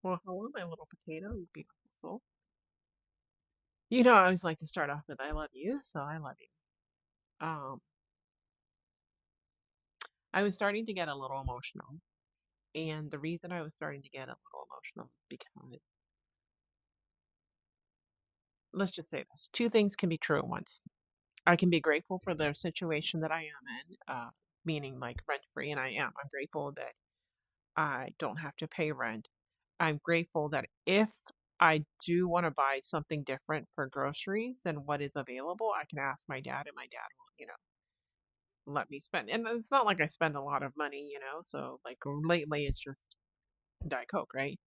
Well, hello, my little potato, you beautiful soul. You know, I always like to start off with "I love you," so I love you. I was starting to get a little emotional, and the reason I was starting to get a little emotional is because let's just say this: two things can be true at once. I can be grateful for the situation that I am in, meaning like rent free, and I am. I'm grateful that I don't have to pay rent. I'm grateful that if I do want to buy something different for groceries than what is available, I can ask my dad, and my dad will, let me spend. And it's not like I spend a lot of money, so like lately it's just Diet Coke, right?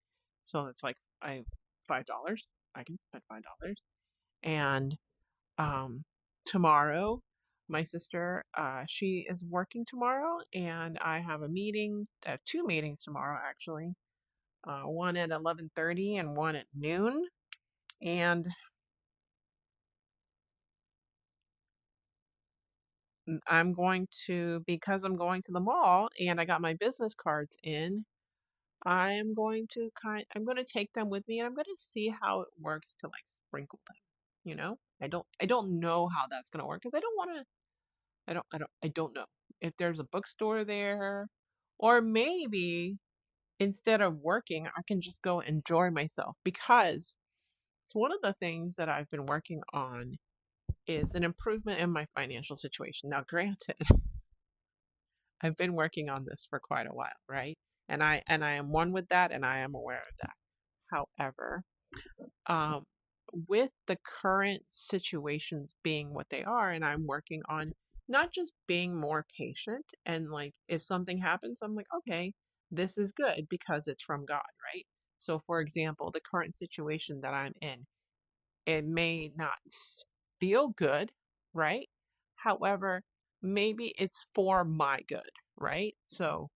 So it's like I $5. I can spend $5. And um tomorrow my sister she is working tomorrow, and I have a meeting, two meetings tomorrow actually. One at 11:30 and one at noon. And I'm going to, because I'm going to the mall and I got my business cards in, I'm going to take them with me, and I'm going to see how it works to like sprinkle them. I don't know how that's going to work, cuz I don't want to I don't know if there's a bookstore there, or maybe instead of working, I can just go enjoy myself, because it's one of the things that I've been working on is an improvement in my financial situation. Now, granted, I've been working on this for quite a while, right? And I am one with that, and I am aware of that. However, um, with the current situations being what they are, and I'm working on not just being more patient, and like if something happens, I'm like, okay, this is good because it's from God, right? So, for example, the current situation that I'm in, it may not feel good, right? However, maybe it's for my good, right? So,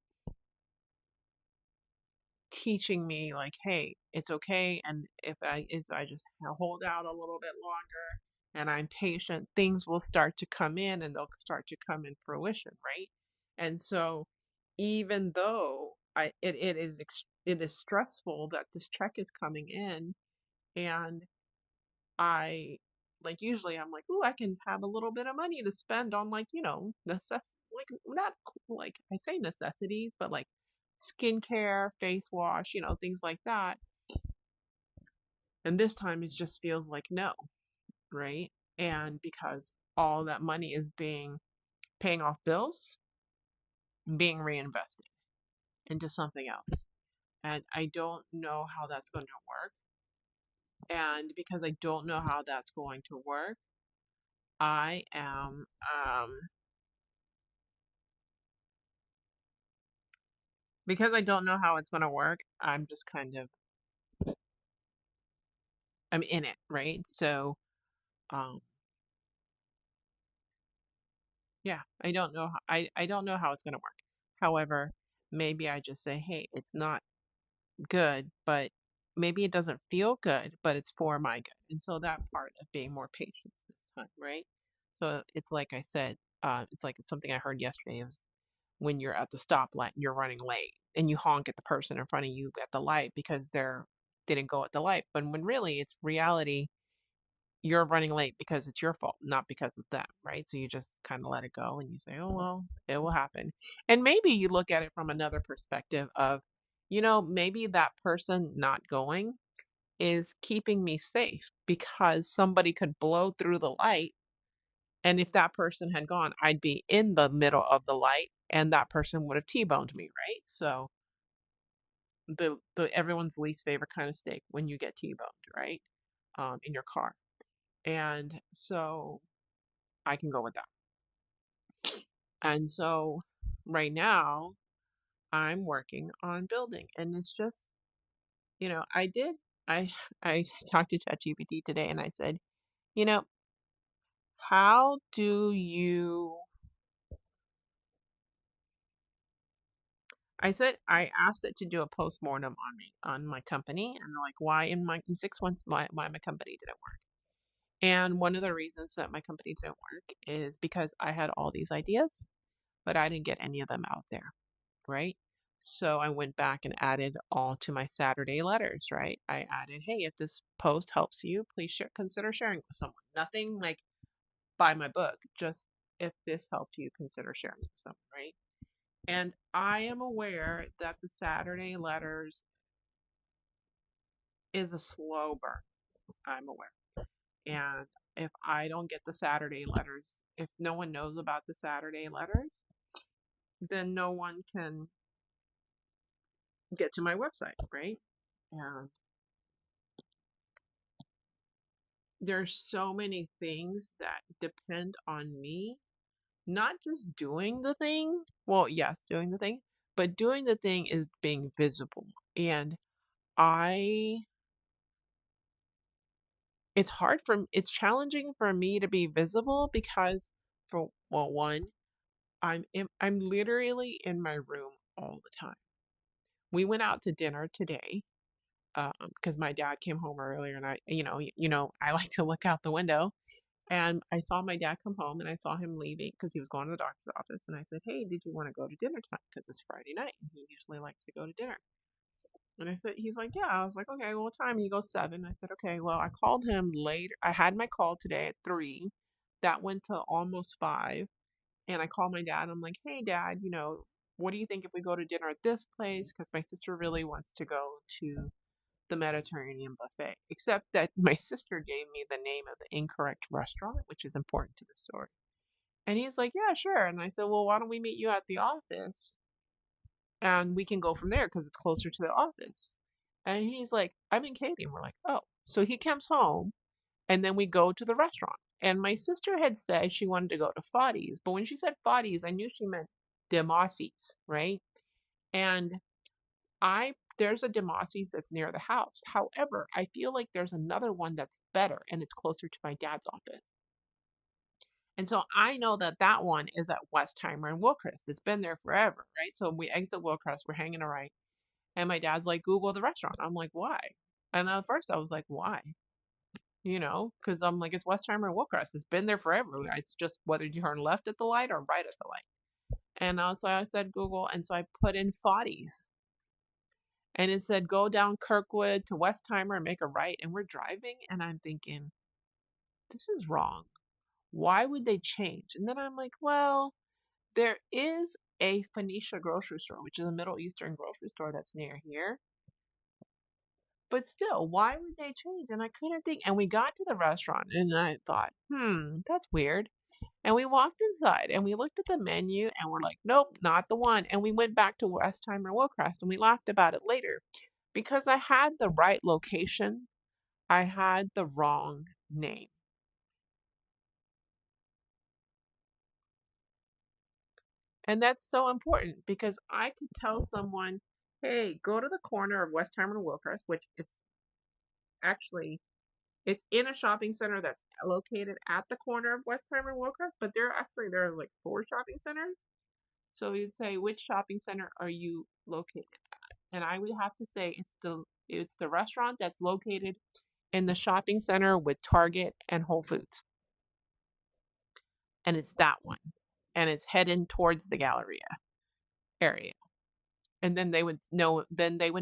teaching me like, hey, it's okay, and if I just hold out a little bit longer and I'm patient, things will start to come in, and they'll start to come in fruition, right? And so, even though it is stressful that this check is coming in, and I like usually I'm like, "Ooh, I can have a little bit of money to spend on, like, like not like I say necessities, but like skincare, face wash, things like that." And this time it just feels like no, right? And because all that money is being paying off bills, being reinvested into something else. And I don't know how that's going to work. And because I don't know how that's going to work, I am because I don't know how it's going to work, I'm just kind of I'm in it, right? So, um yeah, I don't know how it's going to work. However, maybe I just say, "Hey, it's not good, but maybe it doesn't feel good, but it's for my good." And so that part of being more patient this time, right? So it's like I said, it's like it's something I heard yesterday. It was when you're at the stoplight and you're running late, and you honk at the person in front of you at the light because they're didn't go at the light. But when really it's reality, you're running late because it's your fault, not because of them, right? So you just kind of let it go, and you say, "Oh, well, it will happen." And maybe you look at it from another perspective of, maybe that person not going is keeping me safe, because somebody could blow through the light, and if that person had gone, I'd be in the middle of the light, and that person would have T-boned me, right? So the everyone's least favorite kind of steak, when you get T-boned, right? In your car. And so I can go with that. And so right now I'm working on building, and it's just, I did I I talked to ChatGPT today, and I said, you know, how do you I said I asked it to do a postmortem on me, on my company, and like why in 6 months why my company didn't work. And one of the reasons that my company didn't work is because I had all these ideas, but I didn't get any of them out there, right? So I went back and added all to my Saturday letters, right? I added, hey, if this post helps you, please consider sharing it with someone. Nothing like buy my book, just if this helped you, consider sharing it with someone, right? And I am aware that the Saturday letters is a slow burn. I'm aware. And if I don't get the Saturday letters, if no one knows about the Saturday letters, then no one can get to my website, right? And there's so many things that depend on me, not just doing the thing. Well, yes, doing the thing, but doing the thing is being visible. And I, it's challenging for me to be visible because, for well, one, I'm literally in my room all the time. We went out to dinner today because my dad came home earlier, and I like to look out the window, and I saw my dad come home, and I saw him leaving because he was going to the doctor's office, and I said, "Hey, did you want to go to dinner time? Because it's Friday night, and he usually likes to go to dinner." And I said, he's like, "Yeah." I was like, "Okay, well, what time?" He goes, 7. I said, "Okay, well, I called him later. I had my call today at 3. That went to almost 5. And I called my dad. I'm like, "Hey, Dad, what do you think if we go to dinner at this place? Because my sister really wants to go to the Mediterranean buffet." Except that my sister gave me the name of the incorrect restaurant, which is important to the story. And he's like, "Yeah, sure." And I said, "Well, why don't we meet you at the office and we can go from there because it's closer to the office." And he's like, "I'm in Katy." And we're like, "Oh." So he comes home and then we go to the restaurant. And my sister had said she wanted to go to Foddy's, but when she said Foddy's, I knew she meant Demasi's, right? And there's a Demasi's that's near the house. However, I feel like there's another one that's better and it's closer to my dad's office. And so I know that that one is at Westheimer and Wilcrest. It's been there forever, right? So we exit Wilcrest, we're hanging a right, and my dad's like, "Google the restaurant." I'm like, "Why?" And at first I was like, "Why?" Because I'm like, it's Westheimer and Wilcrest. It's been there forever. It's just whether you turn left at the light or right at the light. And so I said Google, and so I put in Foddy's, and it said go down Kirkwood to Westheimer and make a right. And we're driving, and I'm thinking, this is wrong. Why would they change? And then I'm like, well, there is a Phoenicia grocery store, which is a Middle Eastern grocery store that's near here. But still, why would they change? And I couldn't think. And we got to the restaurant, and I thought, that's weird. And we walked inside and we looked at the menu and we're like, nope, not the one. And we went back to Westheimer Wilcrest and we laughed about it later because I had the right location. I had the wrong name. And that's so important because I could tell someone, hey, go to the corner of Westheimer and Wilcrest, which it's actually it's in a shopping center that's located at the corner of Westheimer and Wilcrest, but there are like 4 shopping centers. So you'd say, which shopping center are you located at? And I would have to say it's the restaurant that's located in the shopping center with Target and Whole Foods. And it's that one. And it's heading towards the Galleria area. And then they would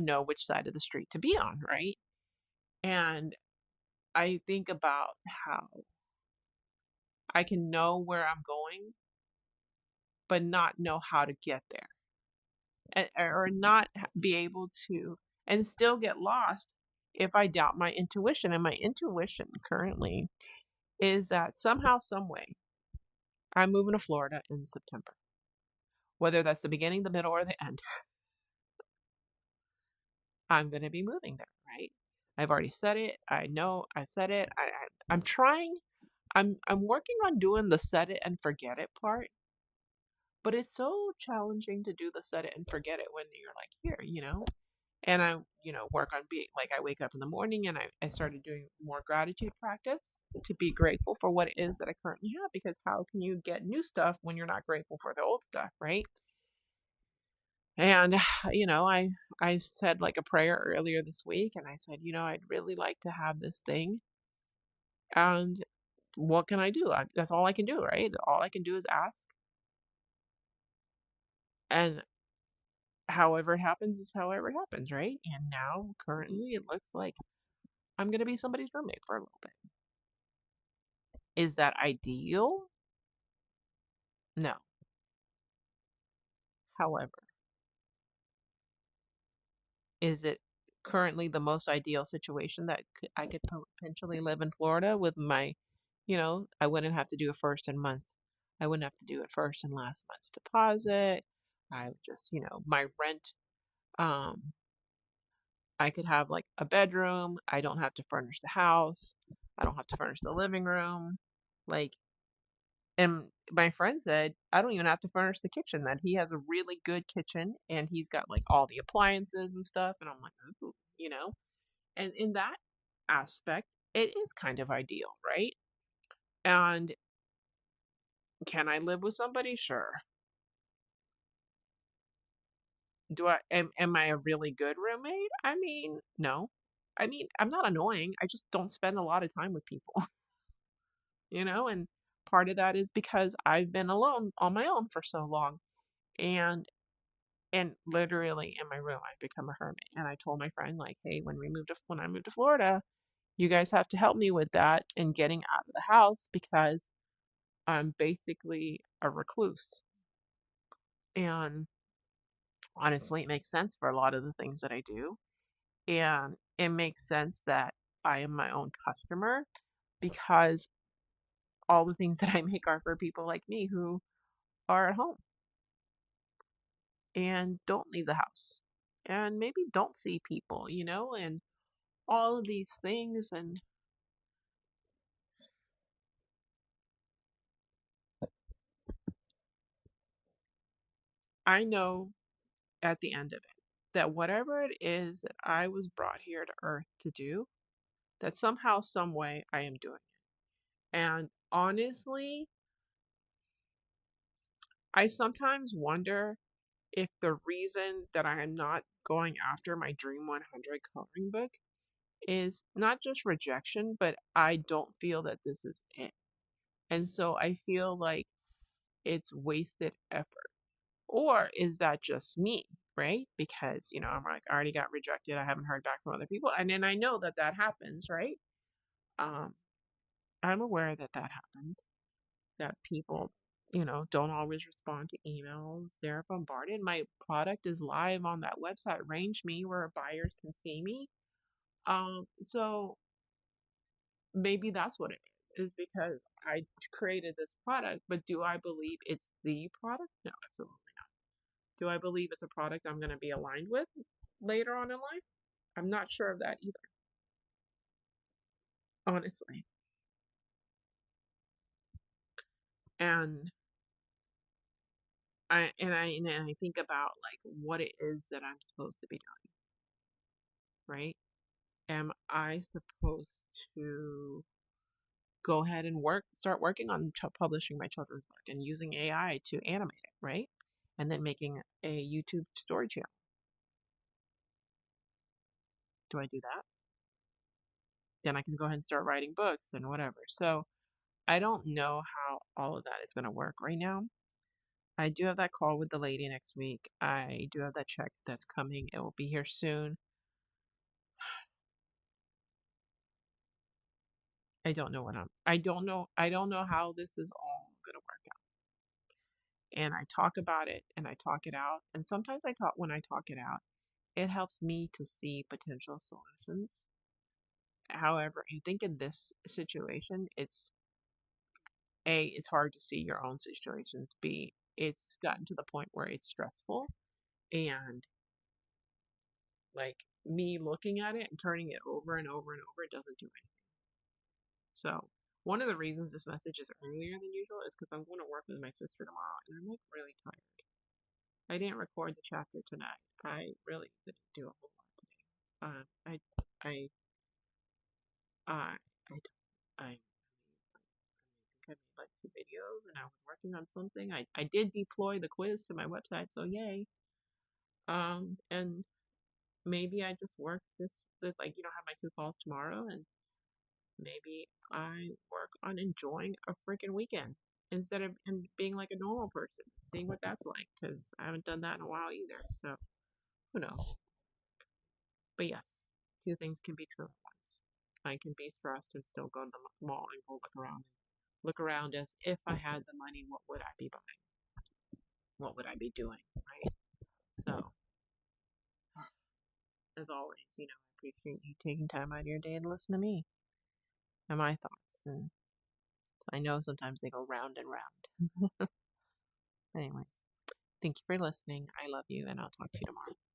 know which side of the street to be on, right? And I think about how I can know where I'm going, but not know how to get there. Or not be able to, and still get lost if I doubt my intuition. And my intuition currently is that somehow, some way, I'm moving to Florida in September. Whether that's the beginning, the middle, or the end, I'm going to be moving there, right? I've already said it. I know I've said it. I'm trying. I'm working on doing the set it and forget it part, but it's so challenging to do the set it and forget it when you're like here. And I, work on being like, I wake up in the morning and I started doing more gratitude practice to be grateful for what it is that I currently have, because how can you get new stuff when you're not grateful for the old stuff, right? And, I said like a prayer earlier this week, and I said, I'd really like to have this thing. And what can I do? That's all I can do, right? All I can do is ask. And however it happens is however it happens, right? And now, currently, it looks like I'm going to be somebody's roommate for a little bit. Is that ideal? No. However, is it currently the most ideal situation that I could potentially live in Florida with my, I wouldn't have to do a first and months. I wouldn't have to do a first and last month's deposit. I would just, my rent, um, I could have like a bedroom. I don't have to furnish the house. I don't have to furnish the living room. Like, and my friend said, I don't even have to furnish the kitchen, that he has a really good kitchen and he's got like all the appliances and stuff. And I'm like, ooh, and in that aspect, it is kind of ideal, right? And can I live with somebody? Sure. Am I a really good roommate? I mean, no. I mean, I'm not annoying. I just don't spend a lot of time with people, and part of that is because I've been alone on my own for so long. And literally in my room, I've become a hermit. And I told my friend, like, hey, when I moved to Florida, you guys have to help me with that and getting out of the house because I'm basically a recluse. And honestly, it makes sense for a lot of the things that I do. And it makes sense that I am my own customer because all the things that I make are for people like me who are at home and don't leave the house and maybe don't see people, and all of these things. And I know at the end of it that whatever it is that I was brought here to earth to do, that somehow, some way I am doing it. And honestly, I sometimes wonder if the reason that I am not going after my Dream 100 coloring book is not just rejection, but I don't feel that this is it. And so I feel like it's wasted effort. Or is that just me, right? Because, I'm like, I already got rejected. I haven't heard back from other people. And then I know that that happens, right? Um, I'm aware that that happens, that people, don't always respond to emails. They're bombarded. My product is live on that website, Range Me, where buyers can see me. So maybe that's what it is because I created this product, but do I believe it's the product? No, absolutely not. Do I believe it's a product I'm going to be aligned with later on in life? I'm not sure of that either, honestly. And I think about like what it is that I'm supposed to be doing, right? Am I supposed to go ahead and start working on publishing my children's book and using AI to animate it, right? And then making a YouTube story channel? Do I do that? Then I can go ahead and start writing books and whatever. So I don't know how all of that is going to work right now. I do have that call with the lady next week. I do have that check that's coming. It will be here soon. I don't know how this is all going to work out. And I talk about it and I talk it out. And sometimes when I talk it out, it helps me to see potential solutions. However, I think in this situation, it's hard to see your own situations. B, it's gotten to the point where it's stressful. And like me looking at it and turning it over and over and over, it doesn't do anything. So one of the reasons this message is earlier than usual is because I'm going to work with my sister tomorrow and I'm like really tired. I didn't record the chapter tonight. I really didn't do a whole lot today. I, I, I I made like 2 videos and I was working on something. I did deploy the quiz to my website, so yay. And maybe I just work this like have my 2 calls tomorrow, and maybe I work on enjoying a freaking weekend instead of being like a normal person, seeing what that's like, because I haven't done that in a while either. So Who knows? But yes, two things can be true at once. I can be stressed and still go to the mall and go look around. Look around as if I had the money, what would I be buying? What would I be doing? Right? So, as always, I appreciate you taking time out of your day to listen to me and my thoughts. And I know sometimes they go round and round. Anyway, thank you for listening. I love you, and I'll talk to you tomorrow.